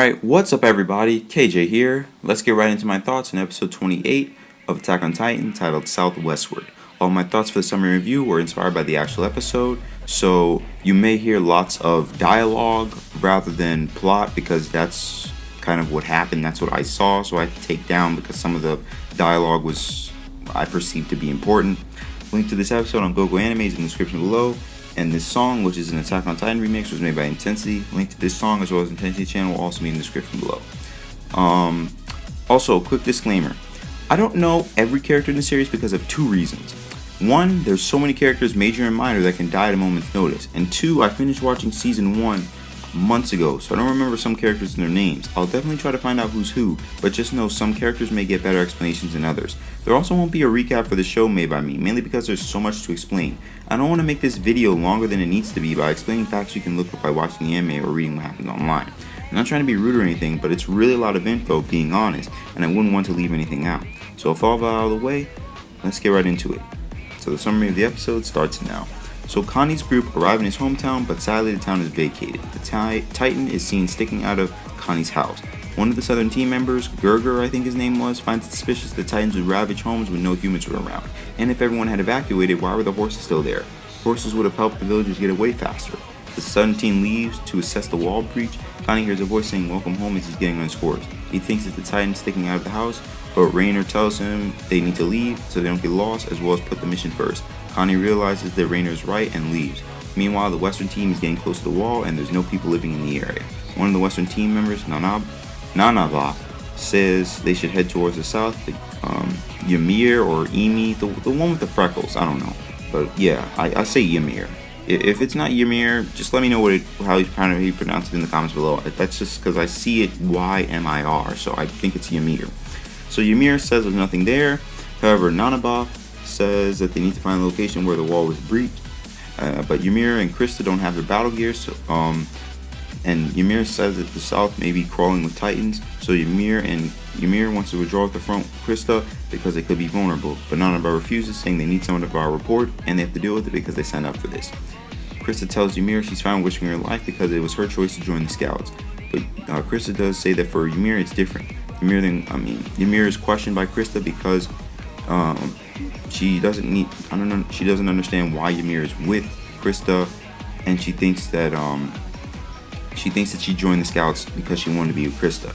Alright, what's up everybody? KJ here. Let's get right into my thoughts on episode 28 of Attack on Titan titled Southwestward. All my thoughts for the summary review were inspired by the actual episode, so you may hear lots of dialogue rather than plot because that's kind of what happened, that's what I saw, so I had to take down because some of the dialogue was I perceived to be important. Link to this episode on GoGo Anime is in the description below. And this song, which is an Attack on Titan remix, was made by Intensity. Link to this song as well as Intensity channel will also be in the description below. Also, quick disclaimer. I don't know every character in the series because of two reasons. One, there's so many characters, major and minor, that can die at a moment's notice. And two, I finished watching Season 1 months ago, so I don't remember some characters and their names. I'll definitely try to find out who's who, but just know some characters may get better explanations than others. There also won't be a recap for the show made by me, mainly because there's so much to explain. I don't want to make this video longer than it needs to be by explaining facts you can look up by watching the anime or reading what happens online. I'm not trying to be rude or anything, but it's really a lot of info, being honest, and I wouldn't want to leave anything out. So with all that out of the way, let's get right into it. So the summary of the episode starts now. So Connie's group arrive in his hometown, but sadly the town is vacated. The Titan is seen sticking out of Connie's house. One of the southern team members, Gerger I think his name was, finds it suspicious that Titans would ravage homes when no humans were around. And if everyone had evacuated, why were the horses still there? Horses would have helped the villagers get away faster. The southern team leaves to assess the wall breach. Connie hears a voice saying welcome home as he's getting on his horse. He thinks it's the Titan sticking out of the house, but Rainer tells him they need to leave so they don't get lost, as well as put the mission first. Connie realizes that Rainer is right and leaves. Meanwhile, the western team is getting close to the wall and there's no people living in the area. One of the western team members, Nanaba, says they should head towards the south. Ymir or Ymir, the one with the freckles, I don't know. But yeah, I say Ymir. If it's not Ymir, just let me know how he pronounced it in the comments below. That's just because I see it Ymir, so I think it's Ymir. So Ymir says there's nothing there. However, Nanaba says that they need to find a location where the wall was breached. But Ymir and Krista don't have their battle gear, so and Ymir says that the south may be crawling with Titans, so Ymir wants to withdraw with the front Krista because they could be vulnerable, but Nanaba refuses, saying they need someone to file a report and they have to deal with it because they signed up for this. Krista tells Ymir she's fine wishing her life because it was her choice to join the scouts, but Krista does say that for Ymir it's different. Ymir is questioned by Krista because she doesn't understand why Ymir is with Krista, and she thinks that she joined the scouts because she wanted to be with Krista.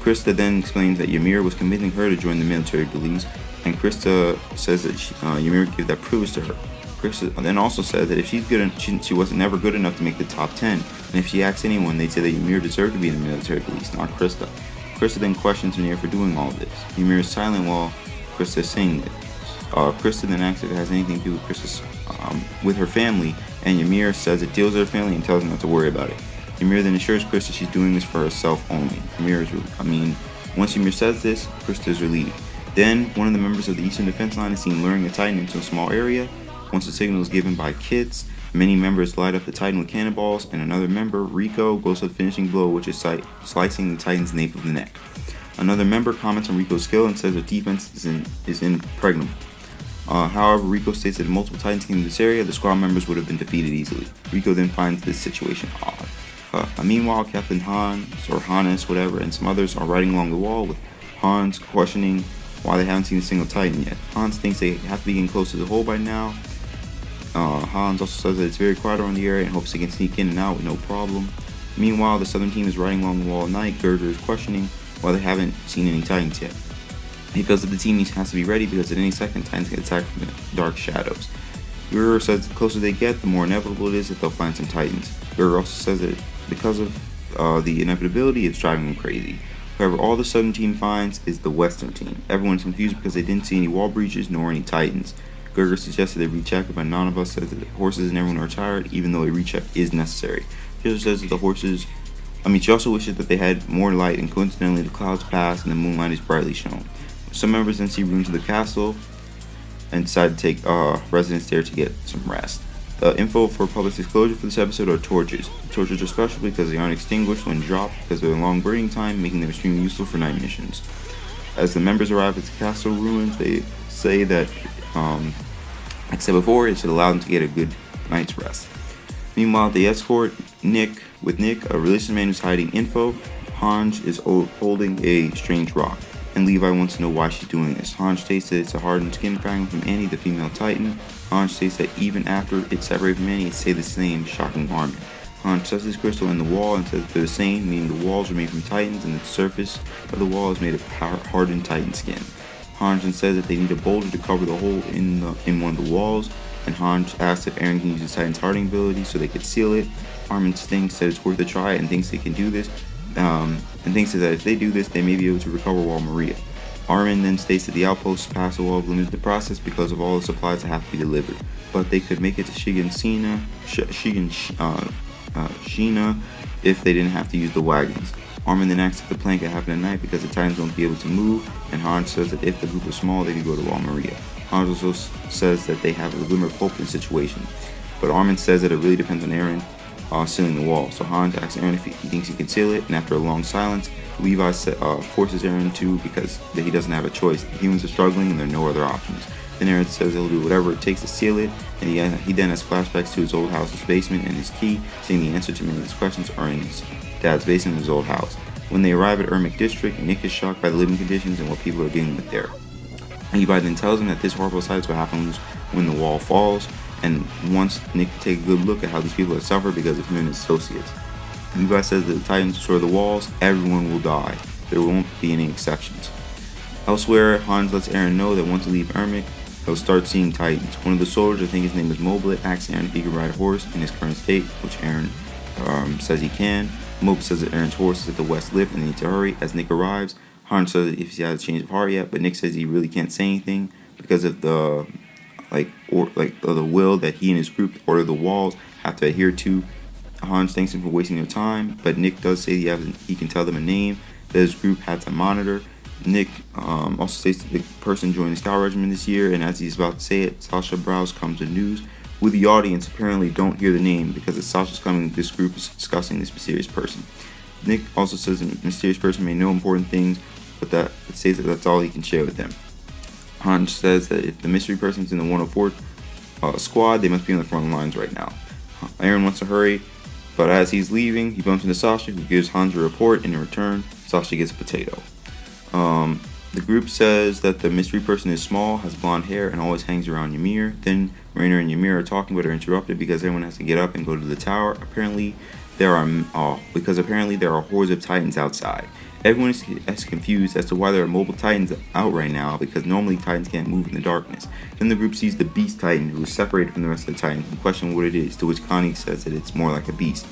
Krista then explains that Ymir was convincing her to join the military police, and Krista says that Ymir gave that privilege to her. Krista then also says that if she's good, she wasn't never good enough to make the top 10, and if she asks anyone, they'd say that Ymir deserved to be in the military police, not Krista. Krista then questions Ymir for doing all of this. Ymir is silent while Krista is saying this. Krista then asks if it has anything to do with Krista's with her family, and Ymir says it deals with her family and tells her not to worry about it. Ymir then assures Krista she's doing this for herself only. Once Ymir says this, Krista is relieved. Then, one of the members of the Eastern Defense Line is seen luring a Titan into a small area. Once the signal is given by Kits, many members light up the Titan with cannonballs, and another member, Rico, goes for the finishing blow, which is slicing the Titan's nape of the neck. Another member comments on Rico's skill and says their defense is impregnable. However, Rico states that if multiple Titans came to this area, the squad members would have been defeated easily. Rico then finds this situation odd. Meanwhile, Captain Hans, or Hannes, whatever, and some others are riding along the wall, with Hans questioning why they haven't seen a single Titan yet. Hans thinks they have to be getting close to the hole by now. Hans also says that it's very quiet around the area and hopes they can sneak in and out with no problem. Meanwhile, the southern team is riding along the wall at night. Gerger is questioning why they haven't seen any Titans yet. He feels that the team has to be ready because at any second, Titans get attacked from the dark shadows. Gerger says the closer they get, the more inevitable it is that they'll find some Titans. Gerger also says that because of the inevitability, it's driving them crazy. However, all the southern team finds is the western team. Everyone's confused because they didn't see any wall breaches nor any Titans. Gerger suggested they recheck, but none of us says that the horses and everyone are tired, even though a recheck is necessary. She also says that she also wishes that they had more light, and coincidentally the clouds pass and the moonlight is brightly shown. Some members then see rooms of the castle and decide to take residence there to get some rest. The info for public disclosure for this episode are torches. The torches are special because they aren't extinguished when dropped because of their long burning time, making them extremely useful for night missions. As the members arrive at the castle ruins, they say that, like I said before, it should allow them to get a good night's rest. Meanwhile, they escort Nick a religious man who's hiding info. Hanj is holding a strange rock, and Levi wants to know why she's doing this. Hanj states that it's a hardened skin fragment from Annie, the female Titan. Hanj states that even after it's separated from Annie, it stays the same, shocking Armin. Hanj sets his crystal in the wall and says that they're the same, meaning the walls are made from Titans and the surface of the wall is made of hardened Titan skin. Hanj then says that they need a boulder to cover the hole in one of the walls, and Hanj asks if Eren can use his Titan's hardening ability so they could seal it. Armin thinks that it's worth a try and thinks they can do this, and thinks that if they do this, they may be able to recover Wall Maria. Armin then states that the outposts past the wall have limited the process because of all the supplies that have to be delivered, but they could make it to Shina if they didn't have to use the wagons. Armin then asks if the plan could happen at night because the Titans won't be able to move, and Hanj says that if the group is small, they could go to Wall Maria. Hanj also says that they have a glimmer of hope in the situation, but Armin says that it really depends on Eren sealing the wall. So Hanj asks Eren if he thinks he can seal it, and after a long silence, Levi forces Eren to because he doesn't have a choice. The humans are struggling and there are no other options. Then Eren says he'll do whatever it takes to seal it, and he then has flashbacks to his old house's basement and his key, saying the answer to many of his questions are in his dad's basement in his old house. When they arrive at Ymir District, Nick is shocked by the living conditions and what people are dealing with there. Levi then tells him that this horrible sight is what happens when the wall falls, and wants Nick to take a good look at how these people have suffered because of him and his associates. Levi says that the Titans destroy the walls, everyone will die. There won't be any exceptions. Elsewhere, Hanj lets Eren know that once they leave Ymir, he'll start seeing Titans. One of the soldiers, I think his name is Moblet, asks Eren if he can ride a horse in his current state, which Eren says he can. Moblet says that Eren's horse is at the west lip and they need to hurry. As Nick arrives, Hanj says if he has a change of heart yet, but Nick says he really can't say anything because of the the will that he and his group order the walls have to adhere to. Hanj thanks him for wasting their time, but Nick does say he can tell them a name that his group had to monitor. Nick also states that the person joined the Scout Regiment this year, and as he's about to say it, Sasha Browse comes to news. We, the audience, apparently don't hear the name because as Sasha's coming, this group is discussing this mysterious person. Nick also says the mysterious person may know important things, but that it states that that's all he can share with them. Hanj says that if the mystery person's in the 104 squad, they must be on the front lines right now. Eren wants to hurry, but as he's leaving, he bumps into Sasha, who gives Hanj a report, and in return, Sasha gets a potato. The group says that the mystery person is small, has blonde hair, and always hangs around Ymir. Then Rainer and Ymir are talking, but are interrupted because everyone has to get up and go to the tower. Apparently, there are hordes of Titans outside. Everyone is confused as to why there are mobile Titans out right now, because normally Titans can't move in the darkness. Then the group sees the Beast Titan, who is separated from the rest of the Titans, and question what it is, to which Connie says that it's more like a beast.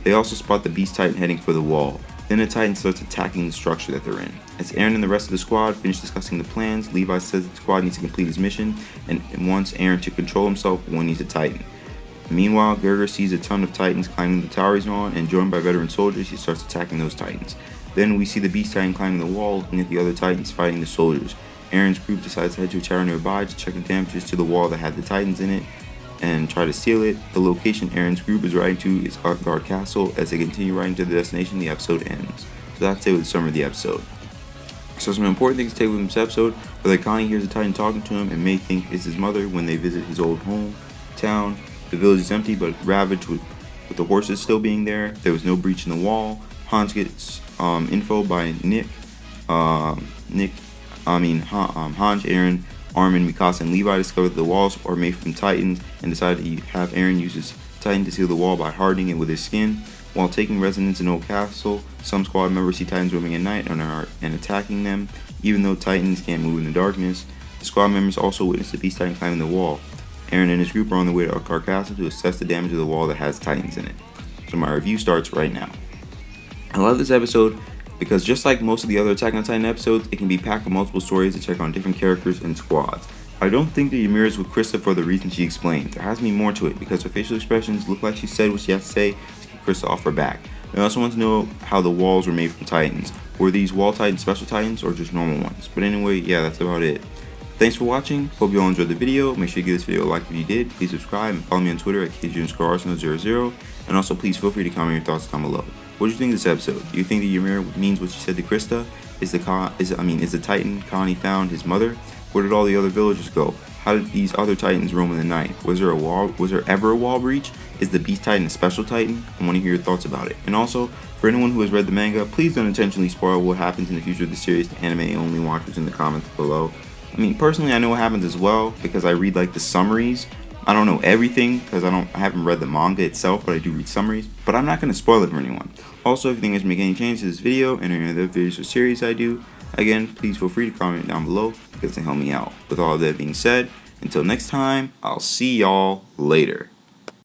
They also spot the Beast Titan heading for the wall. Then the Titan starts attacking the structure that they're in. As Eren and the rest of the squad finish discussing the plans, Levi says that the squad needs to complete his mission and wants Eren to control himself when he's a Titan. Meanwhile, Gerger sees a ton of Titans climbing the tower he's on, and joined by veteran soldiers, he starts attacking those Titans. Then we see the Beast Titan climbing the wall, looking at the other Titans fighting the soldiers. Eren's group decides to head to a tower nearby to check the damages to the wall that had the Titans in it and try to seal it. The location Eren's group is riding to is Guard Castle. As they continue riding to the destination, the episode ends. So that's it with the summary of the episode. So some important things to take from this episode are that Connie hears a Titan talking to him and may think it's his mother when they visit his old hometown. The village is empty but ravaged with the horses still being there. There was no breach in the wall. Hanj gets info by Hanj, Eren, Armin, Mikasa, and Levi discovered that the walls are made from Titans and decided to have Eren use his Titan to seal the wall by hardening it with his skin. While taking residence in Old Castle, some squad members see Titans roaming at night and attacking them. Even though Titans can't move in the darkness, the squad members also witness the Beast Titan climbing the wall. Eren and his group are on their way to Guard Castle to assess the damage of the wall that has Titans in it. So my review starts right now. I love this episode because just like most of the other Attack on Titan episodes, it can be packed with multiple stories to check on different characters and squads. I don't think that Ymir is with Krista for the reason she explained. There has to be more to it because her facial expressions look like she said what she has to say to keep Krista off her back. I also want to know how the walls were made from Titans. Were these wall Titans special Titans or just normal ones? But anyway, yeah, that's about it. Thanks for watching. Hope you all enjoyed the video. Make sure you give this video a like if you did. Please subscribe and follow me on Twitter at KG_Arsenal00. And also please feel free to comment your thoughts down below. What do you think of this episode? Do you think that Ymir means what she said to Krista? Is the Titan Connie found his mother? Where did all the other villagers go? How did these other Titans roam in the night? Was there ever a wall breach? Is the Beast Titan a special Titan? I want to hear your thoughts about it. And also, for anyone who has read the manga, please don't intentionally spoil what happens in the future of the series to anime only watchers in the comments below. I mean, personally, I know what happens as well because I read like the summaries. I don't know everything because I haven't read the manga itself, but I do read summaries. But I'm not going to spoil it for anyone. Also, if you think I should make any changes to this video and any other videos or series I do, again, please feel free to comment down below because they help me out. With all that being said, until next time, I'll see y'all later.